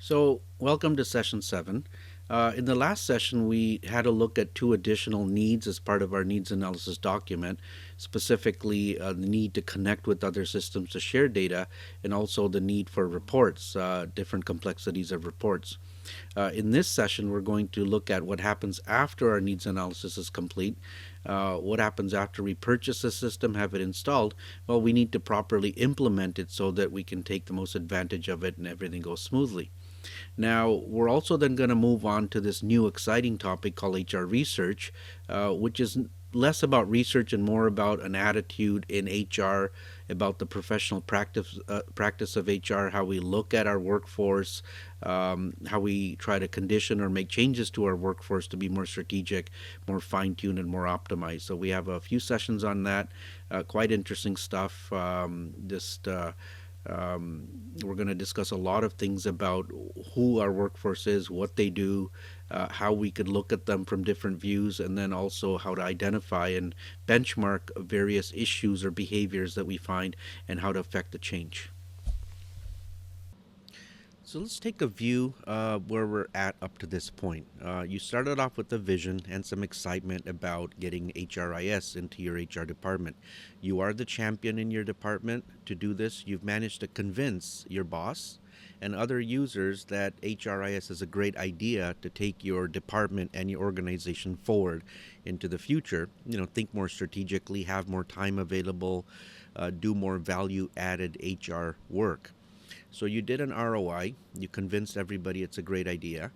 So, welcome to session 7. In the last session, we had a look at two additional needs as part of our needs analysis document, specifically the need to connect with other systems to share data, and also the need for reports, different complexities of reports. In this session, we're going to look at what happens after our needs analysis is complete. What happens after we purchase the system, have it installed? Well, we need to properly implement it so that we can take the most advantage of it and everything goes smoothly. Now, we're also then going to move on to this new exciting topic called HR research, which is less about research and more about an attitude in HR, about the professional practice of HR, how we look at our workforce, how we try to condition or make changes to our workforce to be more strategic, more fine tuned, and more optimized. So we have a few sessions on that. Quite interesting stuff. We're going to discuss a lot of things about who our workforce is, what they do, how we could look at them from different views, and then also how to identify and benchmark various issues or behaviors that we find and how to affect the change. So let's take a view where we're at up to this point. You started off with a vision and some excitement about getting HRIS into your HR department. You are the champion in your department to do this. You've managed to convince your boss and other users that HRIS is a great idea to take your department and your organization forward into the future. Think more strategically, have more time available, do more value added HR work. So you did an ROI, you convinced everybody it's a great idea.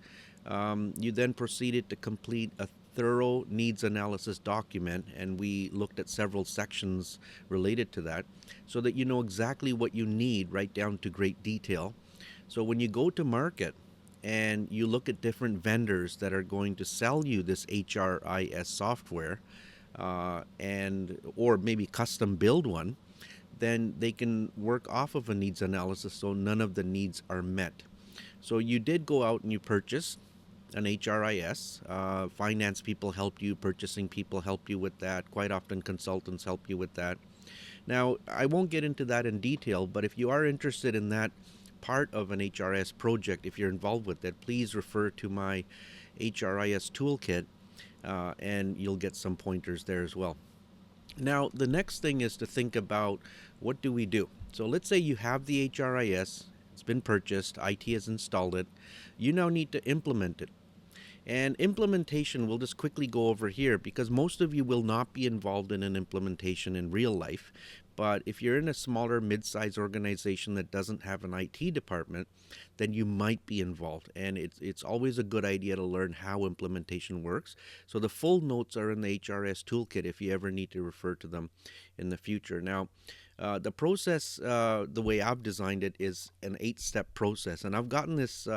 You then proceeded to complete a thorough needs analysis document, and we looked at several sections related to that so that you know exactly what you need right down to great detail. So when you go to market and you look at different vendors that are going to sell you this HRIS software, and or maybe custom build one, then they can work off of a needs analysis so none of the needs are met. So you did go out and you purchased an HRIS. Finance people helped you, purchasing people helped you with that. Quite often consultants help you with that. Now, I won't get into that in detail, but if you are interested in that part of an HRIS project, if you're involved with it, please refer to my HRIS toolkit and you'll get some pointers there as well. Now, the next thing is to think about what do we do? So let's say you have the HRIS, it's been purchased, IT has installed it. You now need to implement it. And implementation, we'll just quickly go over here because most of you will not be involved in an implementation in real life. But if you're in a smaller mid-sized organization that doesn't have an IT department, then you might be involved. And it's always a good idea to learn how implementation works. So the full notes are in the HRS toolkit if you ever need to refer to them in the future. Now, the process, the way I've designed it, is an 8-step process. And I've gotten this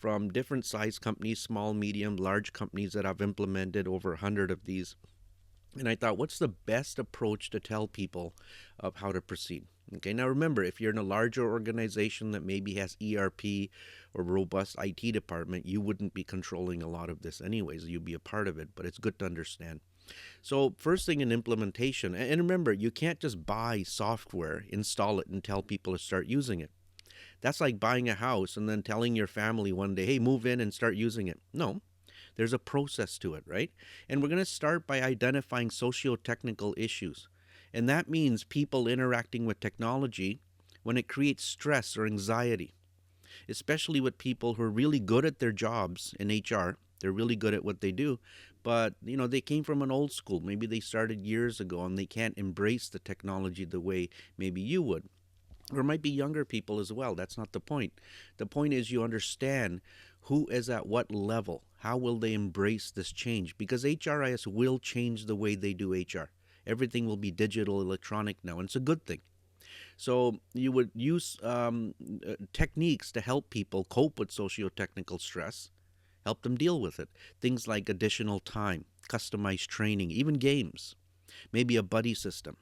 from different size companies, small, medium, large companies that I've implemented over 100 of these. And I thought, what's the best approach to tell people of how to proceed? Okay, now remember, if you're in a larger organization that maybe has ERP or robust IT department, you wouldn't be controlling a lot of this anyways. You'd be a part of it, but it's good to understand. So first thing in implementation, and remember, you can't just buy software, install it, and tell people to start using it. That's like buying a house and then telling your family one day, hey, move in and start using it. No, there's a process to it, right? And we're going to start by identifying socio-technical issues. And that means people interacting with technology when it creates stress or anxiety, especially with people who are really good at their jobs in HR. They're really good at what they do, but they came from an old school. Maybe they started years ago and they can't embrace the technology the way maybe you would. Or it might be younger people as well. That's not the point. The point is you understand who is at what level. How will they embrace this change? Because HRIS will change the way they do HR. Everything will be digital, electronic now, and it's a good thing. So you would use techniques to help people cope with socio-technical stress, help them deal with it. Things like additional time, customized training, even games, maybe a buddy system.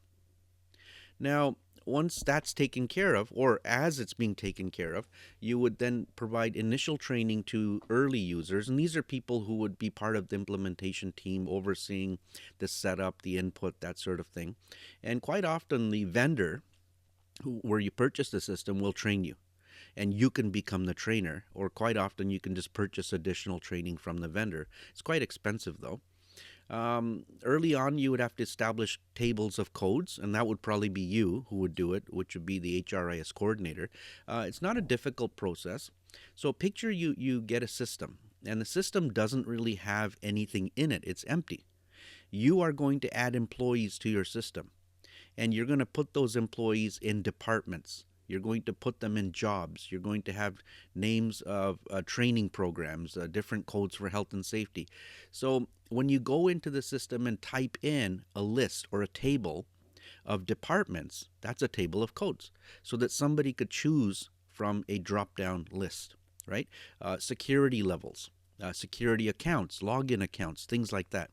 Now, once that's taken care of, or as it's being taken care of, you would then provide initial training to early users. And these are people who would be part of the implementation team overseeing the setup, the input, that sort of thing. And quite often the vendor where you purchase the system will train you. and you can become the trainer, or quite often you can just purchase additional training from the vendor. It's quite expensive though. Early on, you would have to establish tables of codes, and that would probably be you who would do it, which would be the HRIS coordinator. It's not a difficult process. So picture you get a system, and the system doesn't really have anything in it. It's empty. You are going to add employees to your system, and you're going to put those employees in departments. You're going to put them in jobs. You're going to have names of training programs, different codes for health and safety. So when you go into the system and type in a list or a table of departments, that's a table of codes, so that somebody could choose from a drop-down list, right? Security levels, security accounts, login accounts, things like that.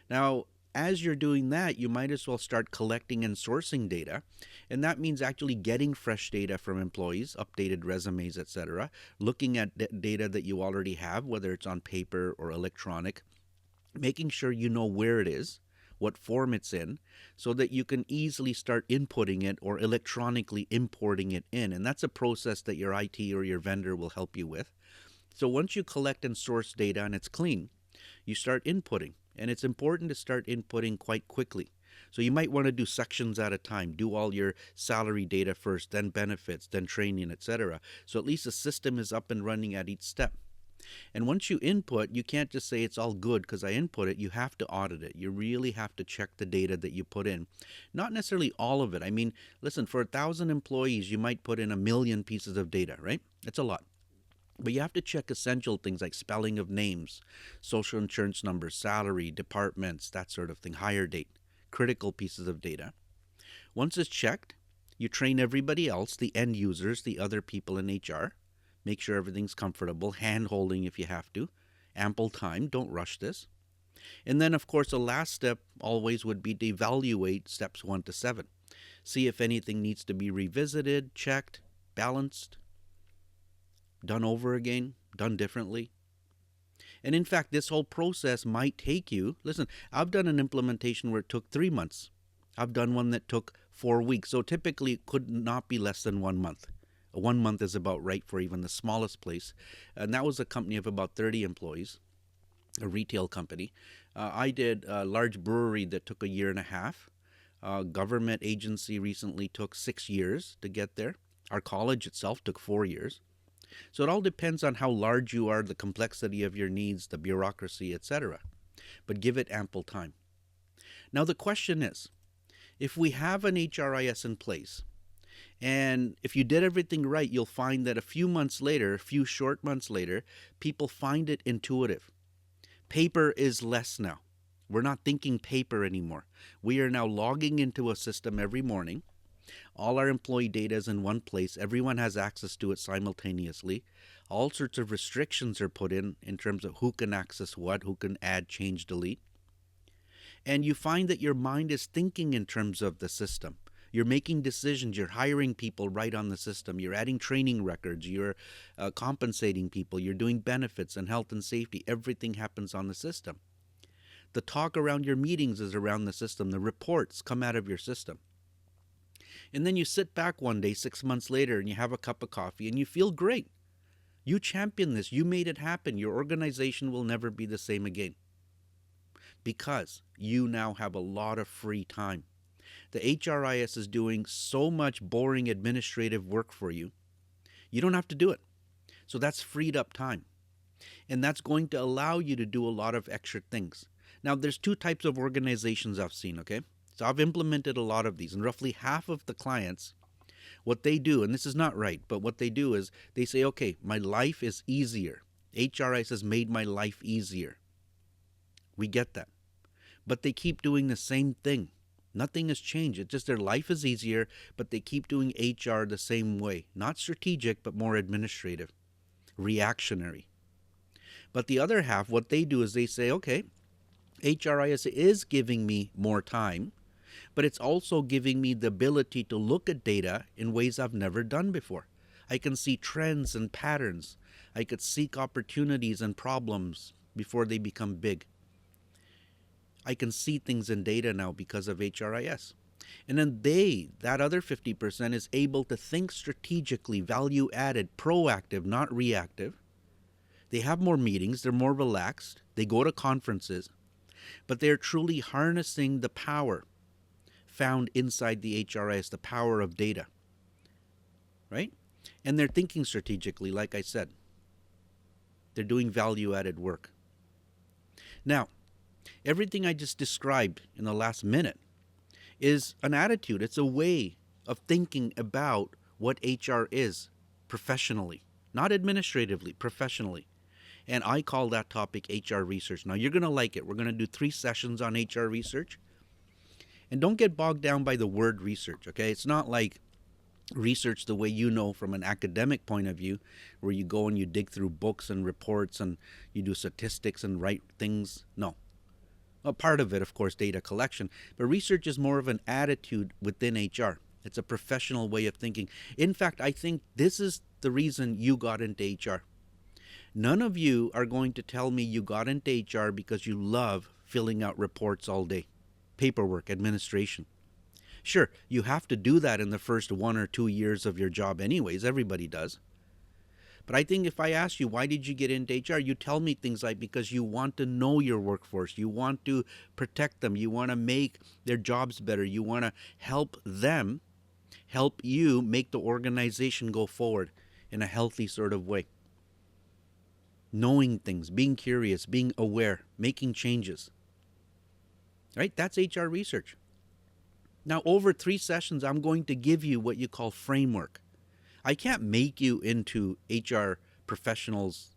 Now, as you're doing that, you might as well start collecting and sourcing data. And that means actually getting fresh data from employees, updated resumes, etc., looking at data that you already have, whether it's on paper or electronic, making sure you know where it is, what form it's in, so that you can easily start inputting it or electronically importing it in. And that's a process that your IT or your vendor will help you with. So once you collect and source data and it's clean, you start inputting. And it's important to start inputting quite quickly. So you might want to do sections at a time. Do all your salary data first, then benefits, then training, etc. So at least the system is up and running at each step. And once you input, you can't just say it's all good because I input it. You have to audit it. You really have to check the data that you put in. Not necessarily all of it. I mean, listen, for 1,000 employees, you might put in 1,000,000 pieces of data, right? That's a lot. But you have to check essential things like spelling of names, social insurance numbers, salary, departments, that sort of thing, hire date, critical pieces of data. Once it's checked, you train everybody else, the end users, the other people in HR. Make sure everything's comfortable, hand-holding if you have to, ample time, don't rush this. And then, of course, the last step always would be to evaluate steps 1 to 7. See if anything needs to be revisited, checked, balanced, done over again, done differently. And in fact, this whole process might take you, listen, I've done an implementation where it took 3 months. I've done one that took 4 weeks. So typically it could not be less than 1 month. 1 month is about right for even the smallest place. And that was a company of about 30 employees, a retail company. I did a large brewery that took 1.5 years. Government agency recently took 6 years to get there. Our college itself took 4 years. So it all depends on how large you are, the complexity of your needs, the bureaucracy, etc. But give it ample time. Now the question is, if we have an HRIS in place, and if you did everything right, you'll find that a few months later, a few short months later, people find it intuitive. Paper is less now. We're not thinking paper anymore. We are now logging into a system every morning. All our employee data is in one place. Everyone has access to it simultaneously. All sorts of restrictions are put in terms of who can access what, who can add, change, delete. And you find that your mind is thinking in terms of the system. You're making decisions. You're hiring people right on the system. You're adding training records. You're compensating people. You're doing benefits and health and safety. Everything happens on the system. The talk around your meetings is around the system. The reports come out of your system. And then you sit back one day 6 months later and you have a cup of coffee and you feel great. You championed this. You made it happen. Your organization will never be the same again because you now have a lot of free time. The HRIS is doing so much boring administrative work for you. You don't have to do it. So that's freed up time. And that's going to allow you to do a lot of extra things. Now, there's 2 types of organizations I've seen, okay? So I've implemented a lot of these, and roughly half of the clients, what they do, and this is not right, but what they do is they say, okay, my life is easier. HRIS has made my life easier. We get that. But they keep doing the same thing. Nothing has changed. It's just their life is easier, but they keep doing HR the same way. Not strategic, but more administrative, reactionary. But the other half, what they do is they say, okay, HRIS is giving me more time, but it's also giving me the ability to look at data in ways I've never done before. I can see trends and patterns. I could seek opportunities and problems before they become big. I can see things in data now because of HRIS. And then that other 50%, is able to think strategically, value added, proactive, not reactive. They have more meetings, they're more relaxed, they go to conferences, but they're truly harnessing the power found inside the HRIS, the power of data, right? And they're thinking strategically, like I said. They're doing value added work. Now, everything I just described in the last minute is an attitude. It's a way of thinking about what HR is professionally, not administratively, professionally. And I call that topic HR research. Now, you're going to like it. We're going to do 3 sessions on HR research. And don't get bogged down by the word research, okay? It's not like research the way you know from an academic point of view, where you go and you dig through books and reports and you do statistics and write things. No. A part of it, of course, data collection. But research is more of an attitude within HR. It's a professional way of thinking. In fact, I think this is the reason you got into HR. None of you are going to tell me you got into HR because you love filling out reports all day. Paperwork, administration. Sure, you have to do that in the first 1 or 2 years of your job anyways. Everybody does. But I think if I ask you, why did you get into HR? You tell me things like, because you want to know your workforce. You want to protect them. You want to make their jobs better. You want to help them, help you make the organization go forward in a healthy sort of way. Knowing things, being curious, being aware, making changes. Right? That's HR research. Now, over 3 sessions, I'm going to give you what you call framework. I can't make you into HR professionals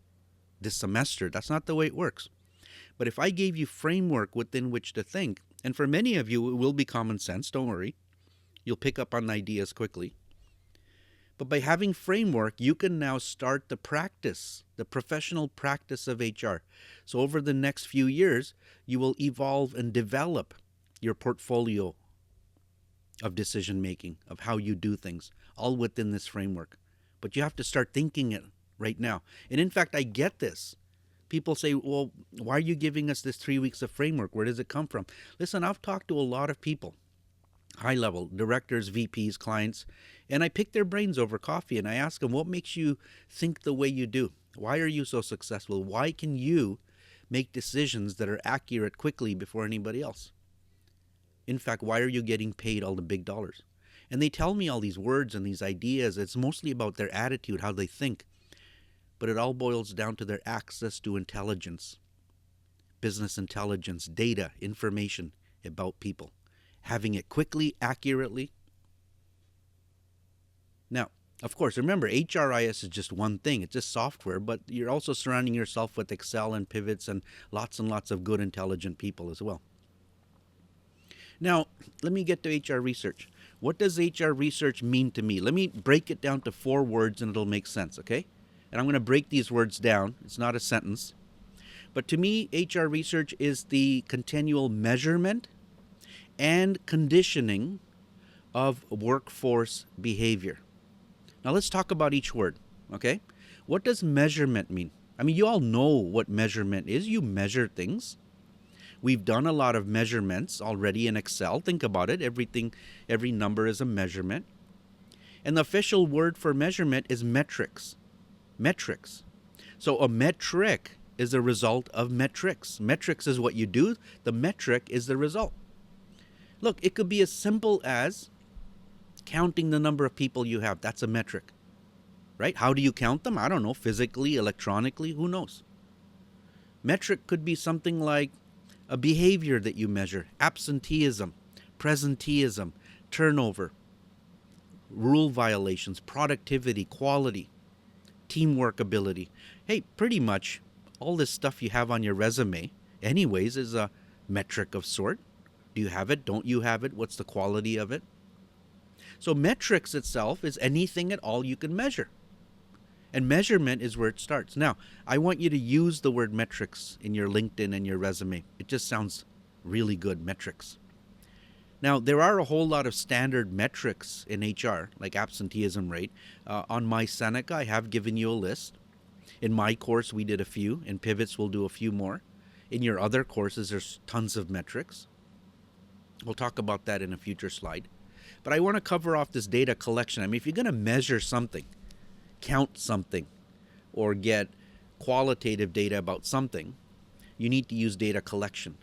this semester. That's not the way it works. But if I gave you framework within which to think, and for many of you, it will be common sense, don't worry. You'll pick up on ideas quickly. But by having framework, you can now start the practice, the professional practice of HR. So over the next few years, you will evolve and develop your portfolio of decision making, of how you do things, all within this framework. But you have to start thinking it right now. And in fact, I get this. People say, well, why are you giving us this 3 weeks of framework? Where does it come from? Listen, I've talked to a lot of people, high level, directors, VPs, clients, and I pick their brains over coffee and I ask them, what makes you think the way you do? Why are you so successful? Why can you make decisions that are accurate quickly before anybody else? In fact, why are you getting paid all the big dollars? And they tell me all these words and these ideas. It's mostly about their attitude, how they think. But it all boils down to their access to intelligence, business intelligence, data, information about people, having it quickly, accurately. Now, of course, remember, HRIS is just one thing. It's just software, but you're also surrounding yourself with Excel and pivots and lots of good, intelligent people as well. Now, let me get to HR research. What does HR research mean to me? Let me break it down to 4 words and it'll make sense, okay? And I'm going to break these words down. It's not a sentence. But to me, HR research is the continual measurement and conditioning of workforce behavior. Now, let's talk about each word, okay? What does measurement mean? I mean, you all know what measurement is. You measure things. We've done a lot of measurements already in Excel. Think about it. Every number is a measurement. And the official word for measurement is metrics. Metrics. So a metric is a result of metrics. Metrics is what you do. The metric is the result. Look, it could be as simple as counting the number of people you have. That's a metric, right? How do you count them? I don't know. Physically, electronically, who knows? Metric could be something like a behavior that you measure, absenteeism, presenteeism, turnover, rule violations, productivity, quality, teamwork ability. Hey, pretty much all this stuff you have on your resume anyways is a metric of sort. Do you have it? Don't you have it? What's the quality of it? So metrics itself is anything at all you can measure. And measurement is where it starts. Now, I want you to use the word metrics in your LinkedIn and your resume. It just sounds really good, metrics. Now, there are a whole lot of standard metrics in HR, like absenteeism rate. On my Seneca, I have given you a list. In my course, we did a few. In Pivots, we'll do a few more. In your other courses, there's tons of metrics. We'll talk about that in a future slide. But I want to cover off this data collection. I mean, if you're going to measure something, count something, or get qualitative data about something, you need to use data collection.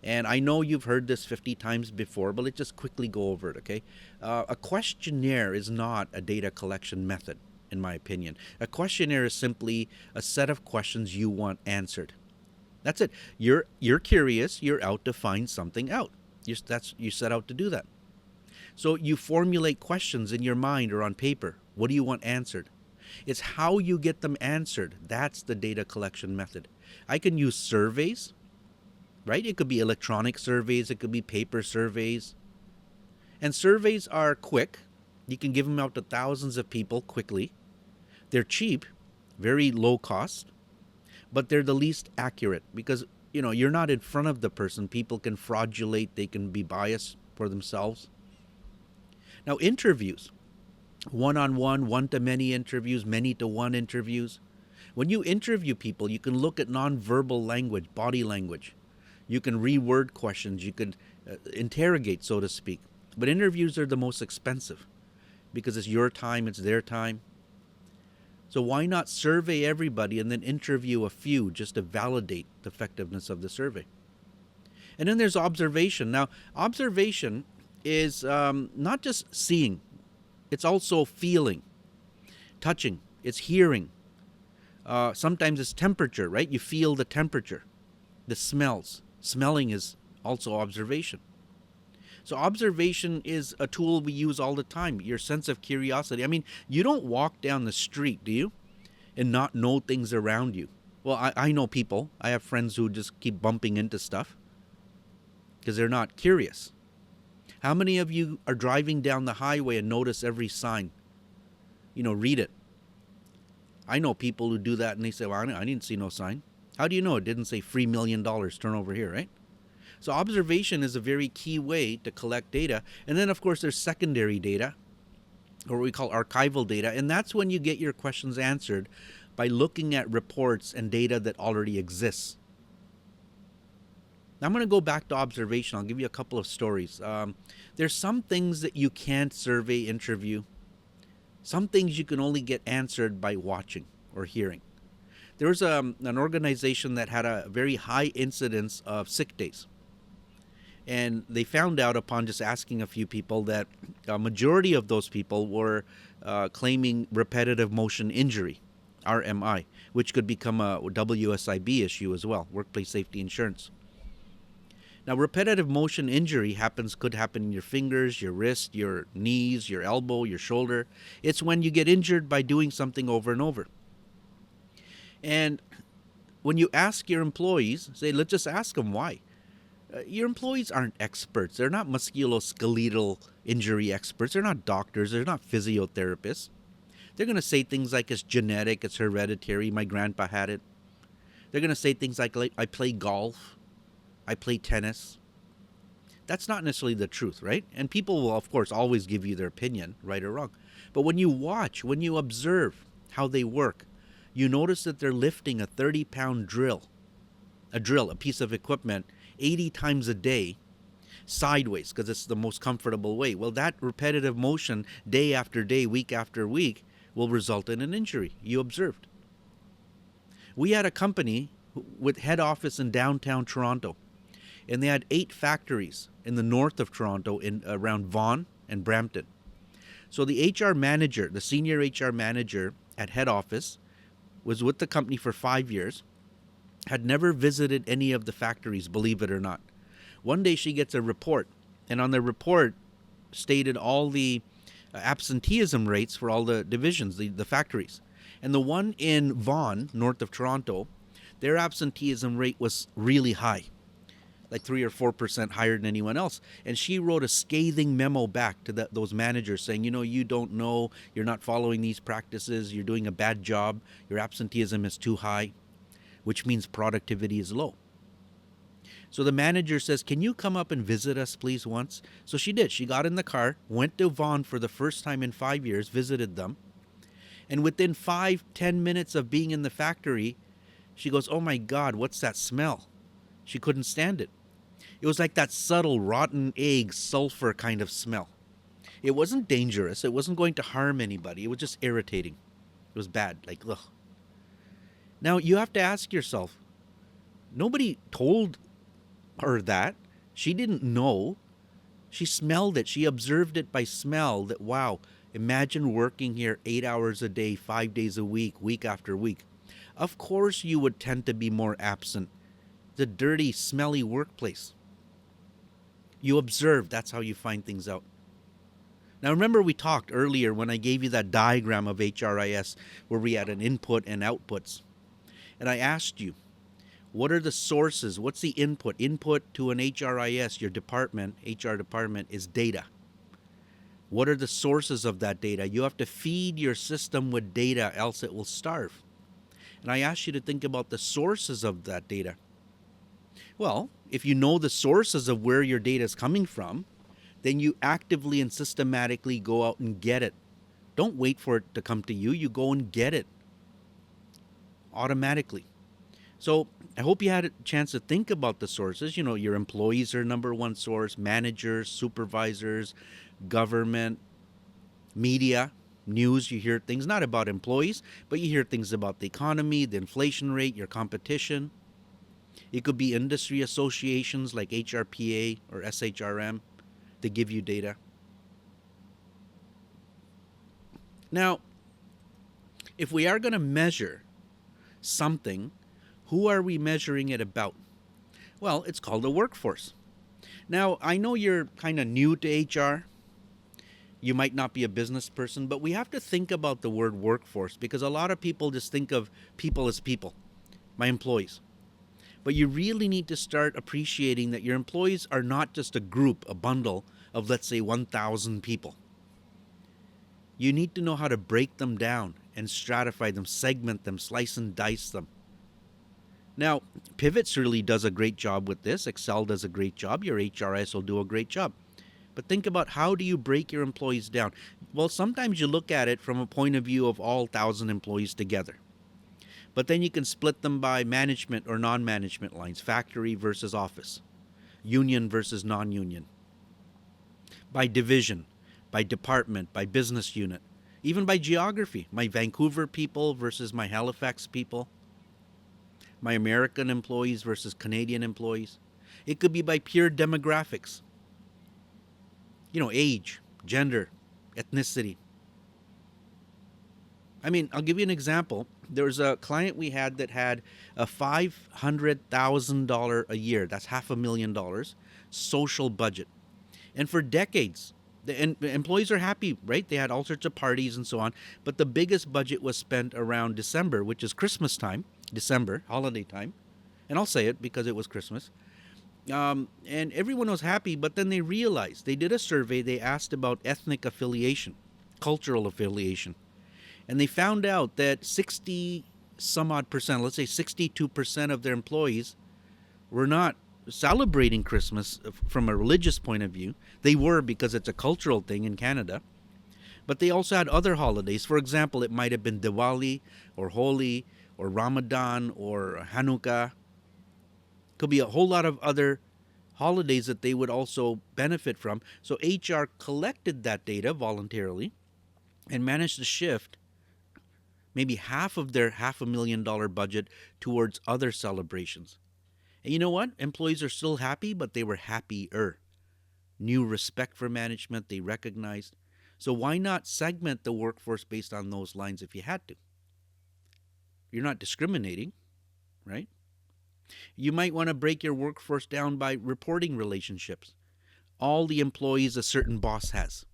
And I know you've heard this 50 times before, but let's just quickly go over it, okay? A questionnaire is not a data collection method, in my opinion. A questionnaire is simply a set of questions you want answered. That's it. You're curious. You're out to find something out. You set out to do that. So you formulate questions in your mind or on paper. What do you want answered? It's how you get them answered. That's the data collection method. I can use surveys, right? It could be electronic surveys. It could be paper surveys. And surveys are quick. You can give them out to thousands of people quickly. They're cheap, very low cost, but they're the least accurate because, you're not in front of the person. People can fraudulate. They can be biased for themselves. Now, interviews, one-on-one, one-to-many interviews, many-to-one interviews. When you interview people, you can look at nonverbal language, body language. You can reword questions. You can interrogate, so to speak. But interviews are the most expensive because it's your time, it's their time. So why not survey everybody and then interview a few just to validate the effectiveness of the survey? And then there's observation. Now, observation is not just seeing. It's also feeling, touching, it's hearing. Sometimes it's temperature, right? You feel the temperature, the smells. Smelling is also observation. So observation is a tool we use all the time, your sense of curiosity. I mean, you don't walk down the street, do you, and not know things around you? Well, I know people. I have friends who just keep bumping into stuff because they're not curious. How many of you are driving down the highway and notice every sign? Read it. I know people who do that and they say, well, I didn't see no sign. How do you know? It didn't say $3 million, turn over here, right? So observation is a very key way to collect data. And then, of course, there's secondary data, or what we call archival data. And that's when you get your questions answered by looking at reports and data that already exists. Now, I'm going to go back to observation. I'll give you a couple of stories. There's some things that you can't survey, interview. Some things you can only get answered by watching or hearing. There was an organization that had a very high incidence of sick days. And they found out upon just asking a few people that a majority of those people were claiming repetitive motion injury, RMI, which could become a WSIB issue as well, workplace safety insurance. Now, repetitive motion injury could happen in your fingers, your wrist, your knees, your elbow, your shoulder. It's when you get injured by doing something over and over. And when you ask your employees, let's just ask them why. Your employees aren't experts. They're not musculoskeletal injury experts. They're not doctors. They're not physiotherapists. They're going to say things like it's genetic, it's hereditary, my grandpa had it. They're going to say things like I play golf, I play tennis. That's not necessarily the truth, right? And people will, of course, always give you their opinion, right or wrong. But when you watch, when you observe how they work, you notice that they're lifting a 30-pound drill, a piece of equipment, 80 times a day, sideways, because it's the most comfortable way. Well, that repetitive motion, day after day, week after week, will result in an injury. You observed. We had a company with head office in downtown Toronto, and they had 8 factories in the north of Toronto, around Vaughan and Brampton. So the HR manager, the senior HR manager at head office, was with the company for 5 years, had never visited any of the factories, believe it or not. One day she gets a report, and on the report stated all the absenteeism rates for all the divisions, the factories. And the one in Vaughan, north of Toronto, their absenteeism rate was really high, like 3 or 4% higher than anyone else. And she wrote a scathing memo back to those managers saying, you don't know, you're not following these practices, you're doing a bad job, your absenteeism is too high, which means productivity is low. So the manager says, can you come up and visit us, please, once? So she did. She got in the car, went to Vaughan for the first time in 5 years, visited them. And within 5-10 minutes of being in the factory, she goes, oh my God, what's that smell? She couldn't stand it. It was like that subtle rotten egg sulfur kind of smell. It wasn't dangerous. It wasn't going to harm anybody. It was just irritating. It was bad. Like, ugh. Now you have to ask yourself, nobody told her that. She didn't know. She smelled it. She observed it by smell that, wow, imagine working here 8 hours a day, 5 days a week after week. Of course you would tend to be more absent. The dirty, smelly workplace. You observe. That's how you find things out. Now remember we talked earlier when I gave you that diagram of HRIS where we had an input and outputs. And I asked you, what are the sources? What's the input? Input to an HRIS, your department, HR department, is data. What are the sources of that data? You have to feed your system with data, else it will starve. And I asked you to think about the sources of that data. Well, if you know the sources of where your data is coming from, then you actively and systematically go out and get it. Don't wait for it to come to you. You go and get it automatically. So I hope you had a chance to think about the sources. You know, your employees are number one source, managers, supervisors, government, media, news. You hear things not about employees, but you hear things about the economy, the inflation rate, your competition. It could be industry associations like HRPA or SHRM that give you data. Now, if we are going to measure something, who are we measuring it about? Well, it's called a workforce. Now, I know you're kind of new to HR. You might not be a business person, but we have to think about the word workforce because a lot of people just think of people as people, my employees. But you really need to start appreciating that your employees are not just a group, a bundle of, let's say, 1,000 people. You need to know how to break them down and stratify them, segment them, slice and dice them. Now, Pivots really does a great job with this. Excel does a great job. Your HRS will do a great job. But think about, how do you break your employees down? Well, sometimes you look at it from a point of view of all 1,000 employees together. But then you can split them by management or non-management lines, factory versus office, union versus non-union, by division, by department, by business unit, even by geography, my Vancouver people versus my Halifax people, my American employees versus Canadian employees. It could be by pure demographics. You know, age, gender, ethnicity. I mean, I'll give you an example. There was a client we had that had a $500,000 a year, that's $500,000, social budget. And for decades, the employees are happy, right? They had all sorts of parties and so on. But the biggest budget was spent around December, which is Christmas time, December, holiday time. And I'll say it because it was Christmas. And everyone was happy, but then they realized, they did a survey, they asked about ethnic affiliation, cultural affiliation. And they found out that 60 some odd percent, let's say 62% of their employees were not celebrating Christmas from a religious point of view. They were because it's a cultural thing in Canada. But they also had other holidays. For example, it might have been Diwali or Holi or Ramadan or Hanukkah. Could be a whole lot of other holidays that they would also benefit from. So HR collected that data voluntarily and managed to shift maybe half of their $500,000 budget towards other celebrations. And you know what? Employees are still happy, but they were happier. New respect for management, they recognized. So why not segment the workforce based on those lines if you had to? You're not discriminating, right? You might want to break your workforce down by reporting relationships. All the employees a certain boss has,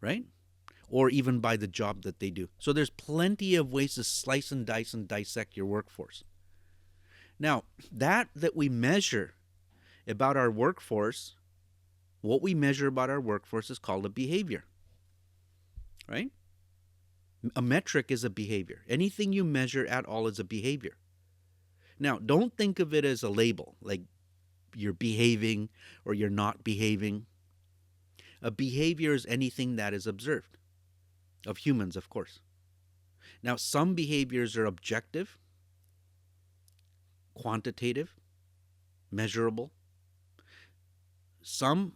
right? Or even by the job that they do. So there's plenty of ways to slice and dice and dissect your workforce. Now, that we measure about our workforce, what we measure about our workforce is called a behavior, right? A metric is a behavior. Anything you measure at all is a behavior. Now, don't think of it as a label, like you're behaving or you're not behaving. A behavior is anything that is observed, of humans, of course. Now, some behaviors are objective, quantitative, measurable, Some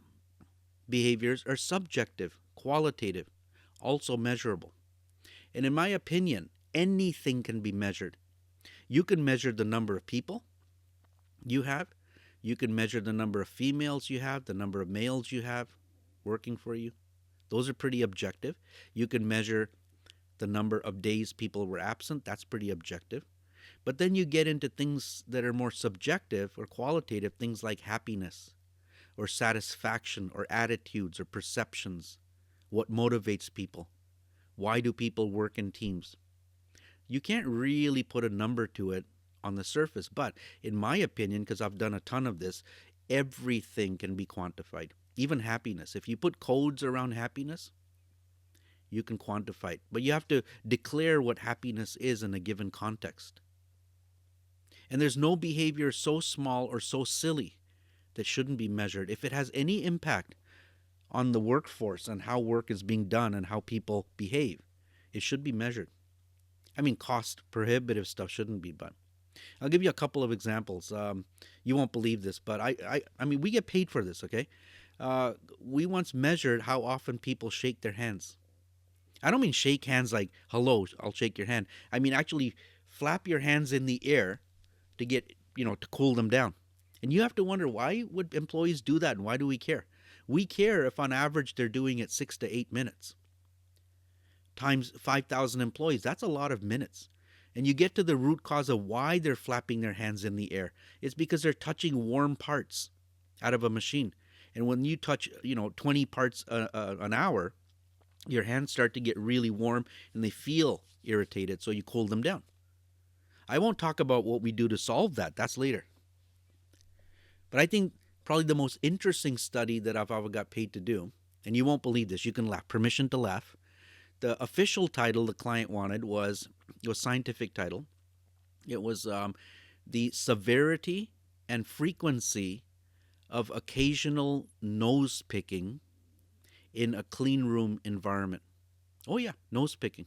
behaviors are subjective, qualitative, also measurable. And in my opinion, anything can be measured. You can measure the number of people you have. You can measure the number of females you have, the number of males you have working for you. Those are pretty objective. You can measure the number of days people were absent. That's pretty objective. But then you get into things that are more subjective or qualitative, things like happiness or satisfaction or attitudes or perceptions. What motivates people? Why do people work in teams? You can't really put a number to it on the surface, but in my opinion, because I've done a ton of this, everything can be quantified, even happiness. If you put codes around happiness, you can quantify it, but you have to declare what happiness is in a given context. And there's no behavior so small or so silly that shouldn't be measured. If it has any impact on the workforce and how work is being done and how people behave, it should be measured. I mean, cost prohibitive stuff shouldn't be, but I'll give you a couple of examples. You won't believe this, but I mean, we get paid for this, okay? We once measured how often people shake their hands. I don't mean shake hands like, hello, I'll shake your hand. I mean, actually flap your hands in the air to get, to cool them down. And you have to wonder, why would employees do that and why do we care? We care if on average they're doing it 6 to 8 minutes. Times 5,000 employees, that's a lot of minutes. And you get to the root cause of why they're flapping their hands in the air. It's because they're touching warm parts out of a machine. And when you touch, 20 parts an hour, your hands start to get really warm and they feel irritated, so you cool them down. I won't talk about what we do to solve that. That's later. But I think probably the most interesting study that I've ever got paid to do, and you won't believe this, you can laugh, permission to laugh. The official title the client wanted was scientific title. It was the severity and frequency of occasional nose picking in a clean room environment. Oh yeah, nose picking.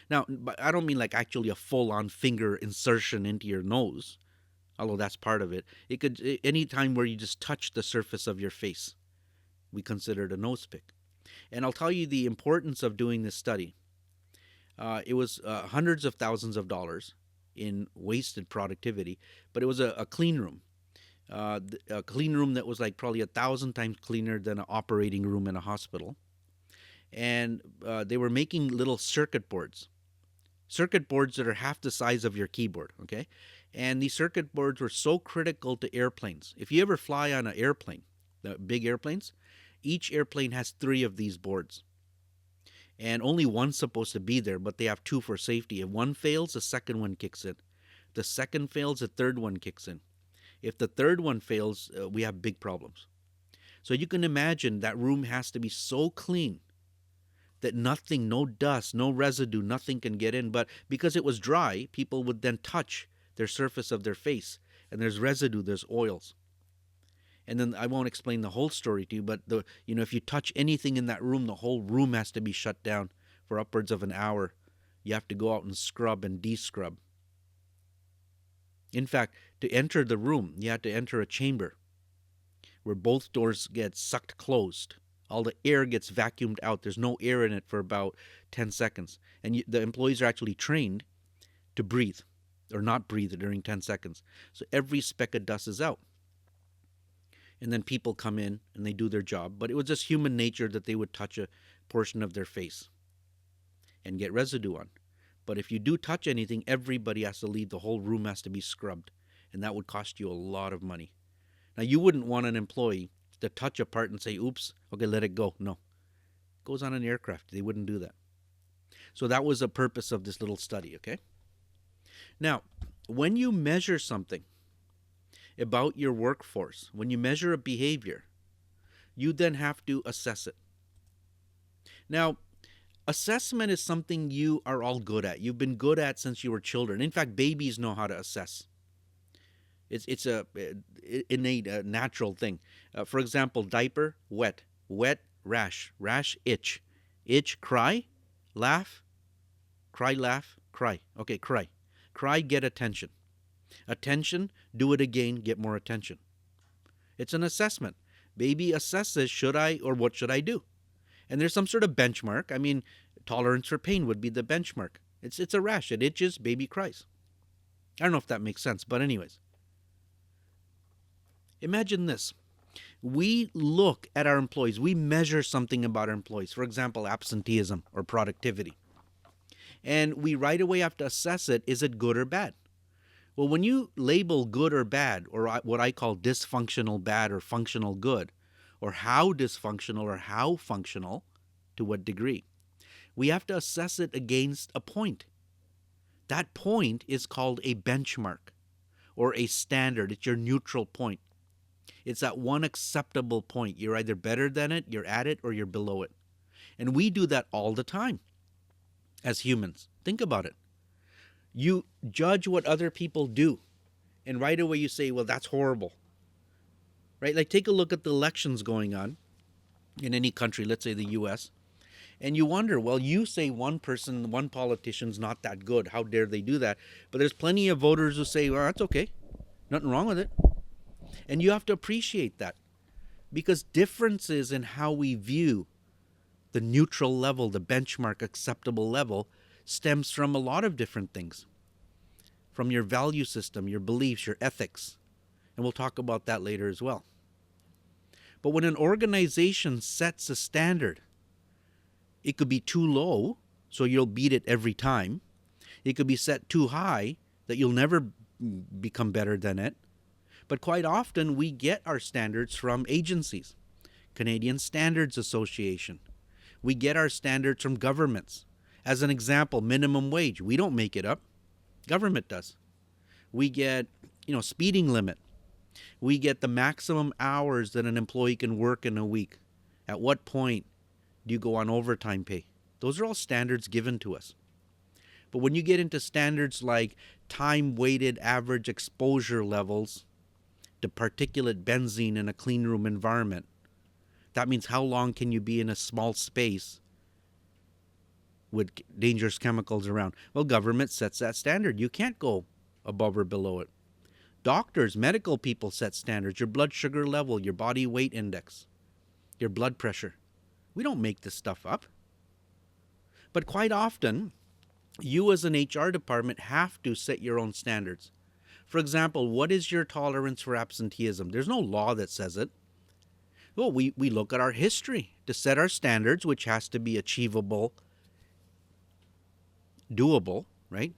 Now, but I don't mean like actually a full-on finger insertion into your nose, although that's part of it. It could any time where you just touch the surface of your face, we consider it a nose pick. And I'll tell you the importance of doing this study. It was hundreds of thousands of dollars in wasted productivity, but it was a clean room. A clean room that was like probably 1,000 times cleaner than an operating room in a hospital. And they were making little circuit boards that are half the size of your keyboard, okay? And these circuit boards were so critical to airplanes. If you ever fly on an airplane, the big airplanes, each airplane has 3 of these boards. And only one's supposed to be there, but they have 2 for safety. If one fails, the second one kicks in. The second fails, the third one kicks in. If the third one fails, we have big problems. So you can imagine that room has to be so clean that nothing, no dust, no residue, nothing can get in. But because it was dry, people would then touch their surface of their face. And there's residue, there's oils. And then I won't explain the whole story to you, but if you touch anything in that room, the whole room has to be shut down for upwards of an hour. You have to go out and scrub and de-scrub. In fact, to enter the room, you have to enter a chamber where both doors get sucked closed. All the air gets vacuumed out. There's no air in it for about 10 seconds. And the employees are actually trained to breathe or not breathe during 10 seconds. So every speck of dust is out. And then people come in and they do their job. But it was just human nature that they would touch a portion of their face and get residue on. But if you do touch anything, everybody has to leave. The whole room has to be scrubbed. And that would cost you a lot of money. Now, you wouldn't want an employee to touch a part and say, oops, okay, let it go. No. It goes on an aircraft. They wouldn't do that. So that was the purpose of this little study, okay? Now, when you measure something about your workforce, when you measure a behavior, you then have to assess it. Now, assessment is something you are all good at. You've been good at since you were children. In fact, babies know how to assess. It's a innate, natural thing. For example, diaper, wet, rash, itch, cry, laugh, cry. Okay, cry, get attention. Attention, do it again, get more attention. It's an assessment. Baby assesses, should I or what should I do? And there's some sort of benchmark. I mean, tolerance for pain would be the benchmark. It's a rash. It itches, baby cries. I don't know if that makes sense, but anyways. Imagine this. We look at our employees. We measure something about our employees. For example, absenteeism or productivity. And we right away have to assess it. Is it good or bad? Well, when you label good or bad, or what I call dysfunctional bad or functional good, or how dysfunctional or how functional, to what degree, we have to assess it against a point. That point is called a benchmark or a standard. It's your neutral point. It's that one acceptable point. You're either better than it, you're at it, or you're below it. And we do that all the time as humans. Think about it. You judge what other people do, and right away you say, well, that's horrible. Right? Like, take a look at the elections going on in any country, let's say the US, and you wonder, well, you say one person, one politician's not that good. How dare they do that? But there's plenty of voters who say, well, that's okay. Nothing wrong with it. And you have to appreciate that, because differences in how we view the neutral level, the benchmark acceptable level, stems from a lot of different things. From your value system, your beliefs, your ethics. And we'll talk about that later as well. But when an organization sets a standard, it could be too low, so you'll beat it every time. It could be set too high, that you'll never become better than it. But quite often, we get our standards from agencies. Canadian Standards Association. We get our standards from governments. As an example, minimum wage. We don't make it up. Government does. We get, speeding limit. We get the maximum hours that an employee can work in a week. At what point do you go on overtime pay? Those are all standards given to us. But when you get into standards like time-weighted average exposure levels to particulate benzene in a clean room environment, that means how long can you be in a small space with dangerous chemicals around? Well, government sets that standard. You can't go above or below it. Doctors, medical people set standards. Your blood sugar level, your body weight index, your blood pressure. We don't make this stuff up. But quite often, you as an HR department have to set your own standards. For example, what is your tolerance for absenteeism? There's no law that says it. Well, we look at our history to set our standards, which has to be achievable, doable, right?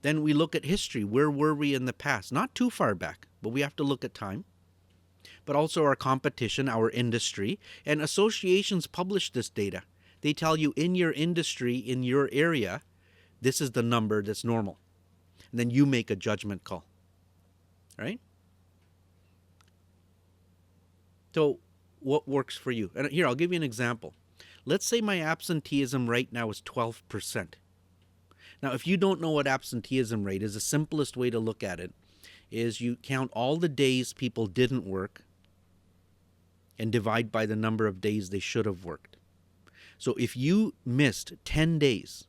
Then we look at history. Where were we in the past? Not too far back, but we have to look at time. But also our competition, our industry, and associations publish this data. They tell you in your industry, in your area, this is the number that's normal. And then you make a judgment call, right? So what works for you? And here, I'll give you an example. Let's say my absenteeism right now is 12%. Now, if you don't know what absenteeism rate is, the simplest way to look at it is you count all the days people didn't work and divide by the number of days they should have worked. So if you missed 10 days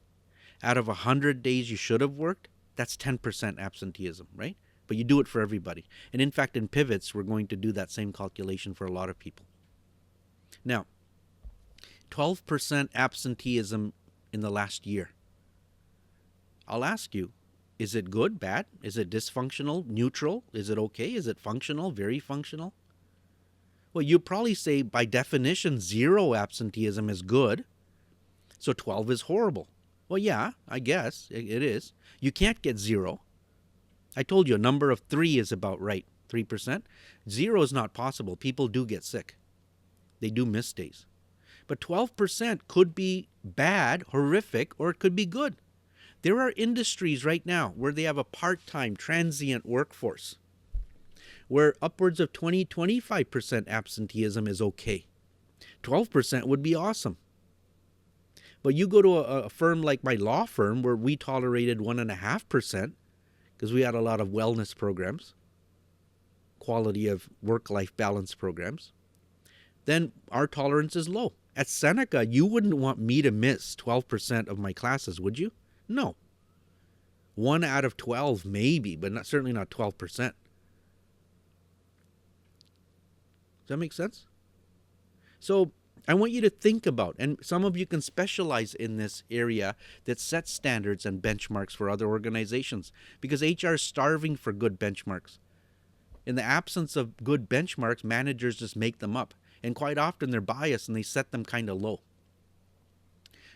out of 100 days you should have worked, that's 10% absenteeism, right? But you do it for everybody. And in fact, in pivots, we're going to do that same calculation for a lot of people. Now, 12% absenteeism in the last year. I'll ask you, is it good, bad? Is it dysfunctional, neutral? Is it okay? Is it functional, very functional? Well, you'd probably say by definition, 0 absenteeism is good. So 12 is horrible. Well, yeah, I guess it is. You can't get 0. I told you a number of 3 is about right, 3%. 0 is not possible. People do get sick. They do miss days. But 12% could be bad, horrific, or it could be good. There are industries right now where they have a part-time, transient workforce, where upwards of 20-25% absenteeism is okay. 12% would be awesome. But you go to a firm like my law firm where we tolerated 1.5% because we had a lot of wellness programs, quality of work-life balance programs, then our tolerance is low. At Seneca, you wouldn't want me to miss 12% of my classes, would you? No. 1 out of 12 maybe, but certainly not 12%. that make sense? So I want you to think about, and some of you can specialize in this area that sets standards and benchmarks for other organizations, because HR is starving for good benchmarks. In the absence of good benchmarks, managers just make them up. And quite often they're biased and they set them kind of low.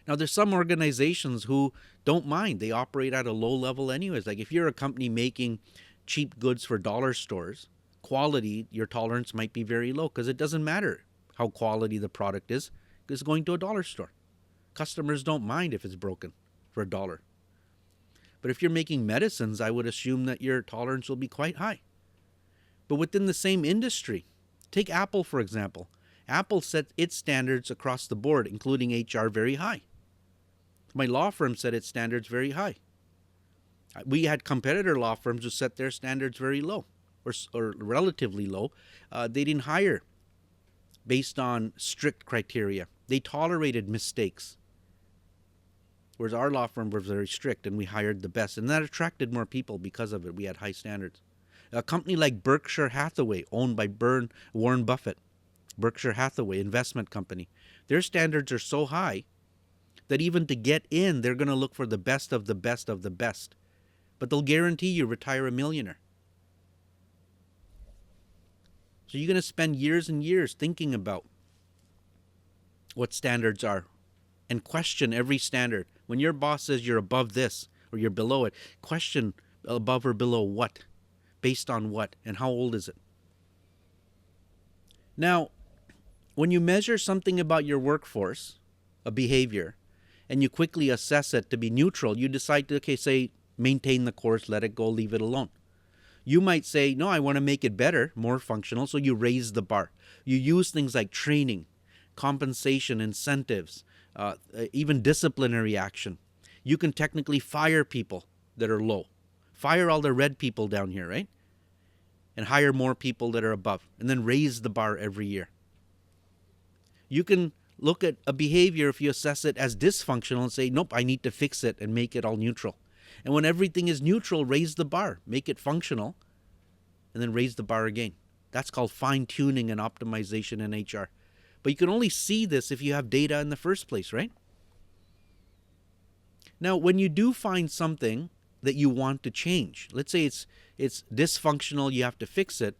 Now, there's some organizations who don't mind. They operate at a low level anyways. Like if you're a company making cheap goods for dollar stores, quality, your tolerance might be very low because it doesn't matter how quality the product is. It's going to a dollar store. Customers don't mind if it's broken for $1. But if you're making medicines, I would assume that your tolerance will be quite high. But within the same industry, take Apple, for example. Apple set its standards across the board, including HR, very high. My law firm set its standards very high. We had competitor law firms who set their standards very low, or relatively low. They didn't hire based on strict criteria. They tolerated mistakes. Whereas our law firm was very strict and we hired the best. And that attracted more people because of it. We had high standards. A company like Berkshire Hathaway, owned by Warren Buffett, Berkshire Hathaway investment company, their standards are so high that even to get in, they're going to look for the best of the best of the best. But they'll guarantee you retire a millionaire. So you're going to spend years and years thinking about what standards are and question every standard. When your boss says you're above this or you're below it, question above or below what, based on what, and how old is it? Now, when you measure something about your workforce, a behavior, and you quickly assess it to be neutral, you decide to, okay, say, maintain the course, let it go, leave it alone. You might say, no, I want to make it better, more functional, so you raise the bar. You use things like training, compensation, incentives, even disciplinary action. You can technically fire people that are low. Fire all the red people down here, right? And hire more people that are above, and then raise the bar every year. You can look at a behavior if you assess it as dysfunctional and say, nope, I need to fix it and make it all neutral. And when everything is neutral, raise the bar, make it functional, and then raise the bar again. That's called fine-tuning and optimization in HR. But you can only see this if you have data in the first place, right? Now, when you do find something that you want to change, let's say it's dysfunctional, you have to fix it,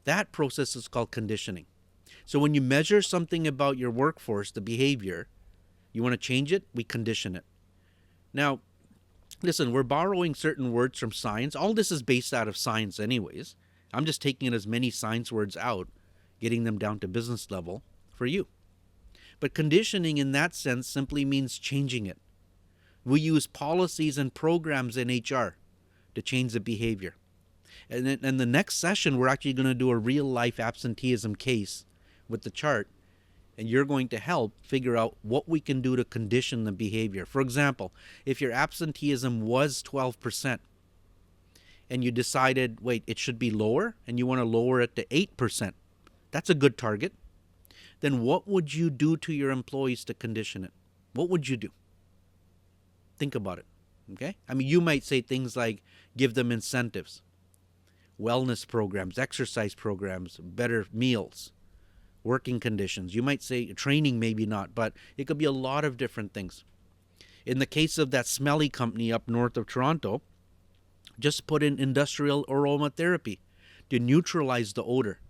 that process is called conditioning. So when you measure something about your workforce, the behavior, you want to change it, we condition it. Now, listen, we're borrowing certain words from science. All this is based out of science anyways. I'm just taking as many science words out, getting them down to business level for you. But conditioning in that sense simply means changing it. We use policies and programs in HR to change the behavior. And in the next session, we're actually going to do a real-life absenteeism case with the chart, and you're going to help figure out what we can do to condition the behavior. For example, if your absenteeism was 12% and you decided, wait, it should be lower, and you want to lower it to 8%, that's a good target. Then what would you do to your employees to condition it? What would you do? Think about it, okay? I mean, you might say things like give them incentives, wellness programs, exercise programs, better meals, working conditions. You might say training, maybe not, but it could be a lot of different things. In the case of that smelly company up north of Toronto, just put in industrial aromatherapy to neutralize the odor,